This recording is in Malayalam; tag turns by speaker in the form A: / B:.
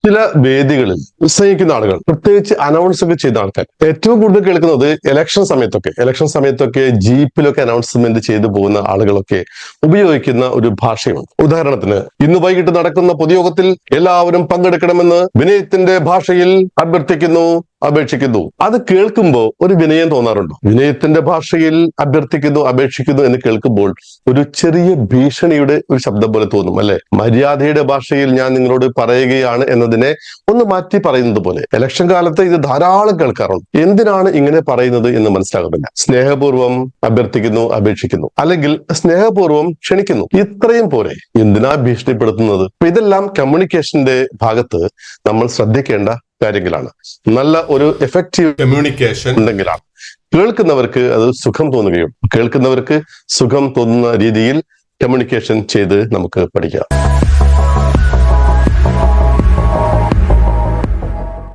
A: ചില വേദികളിൽ പ്രസംഗിക്കുന്ന ആളുകൾ, പ്രത്യേകിച്ച് അനൗൺസ് ഒക്കെ ചെയ്ത ആൾക്കാർ, ഏറ്റവും കൂടുതൽ കേൾക്കുന്നത് ഇലക്ഷൻ സമയത്തൊക്കെ ജീപ്പിലൊക്കെ അനൗൺസ്മെന്റ് ചെയ്തു പോകുന്ന ആളുകളൊക്കെ ഉപയോഗിക്കുന്ന ഒരു ഭാഷയുണ്ട്. ഉദാഹരണത്തിന്, ഇന്ന് വൈകിട്ട് നടക്കുന്ന പൊതുയോഗത്തിൽ എല്ലാവരും പങ്കെടുക്കണമെന്ന് വിനയത്തിന്റെ ഭാഷയിൽ അഭ്യർത്ഥിക്കുന്നു, അപേക്ഷിക്കുന്നു. അത് കേൾക്കുമ്പോൾ ഒരു വിനയം തോന്നാറുണ്ടോ? വിനയത്തിന്റെ ഭാഷയിൽ അഭ്യർത്ഥിക്കുന്നു, അപേക്ഷിക്കുന്നു എന്ന് കേൾക്കുമ്പോൾ ഒരു ചെറിയ ഭീഷണിയുടെ ഒരു ശബ്ദം പോലെ തോന്നും, അല്ലെ? മര്യാദയുടെ ഭാഷയിൽ ഞാൻ നിങ്ങളോട് പറയുകയാണ് എന്നതിനെ ഒന്ന് മാറ്റി പറയുന്നത് പോലെ. ഇലക്ഷൻ കാലത്ത് ഇത് ധാരാളം കേൾക്കാറുണ്ട്. എന്തിനാണ് ഇങ്ങനെ പറയുന്നത് എന്ന് മനസ്സിലാകുന്നില്ല. സ്നേഹപൂർവ്വം അഭ്യർത്ഥിക്കുന്നു, അപേക്ഷിക്കുന്നു, അല്ലെങ്കിൽ സ്നേഹപൂർവ്വം ക്ഷണിക്കുന്നു, ഇത്രയും പോരെ. എന്തിനാ ഭീഷണിപ്പെടുത്തുന്നത്? ഇതെല്ലാം കമ്മ്യൂണിക്കേഷന്റെ ഭാഗത്ത് നമ്മൾ ശ്രദ്ധിക്കേണ്ട കാര്യങ്ങളാണ്. നല്ല ഒരു എഫക്റ്റീവ് കമ്മ്യൂണിക്കേഷൻ ഉണ്ടെങ്കിലാണ് കേൾക്കുന്നവർക്ക് അത് സുഖം തോന്നുകയും കേൾക്കുന്നവർക്ക് സുഖം തോന്നുന്ന രീതിയിൽ കമ്മ്യൂണിക്കേഷൻ ചെയ്ത് നമുക്ക് പഠിക്കാം.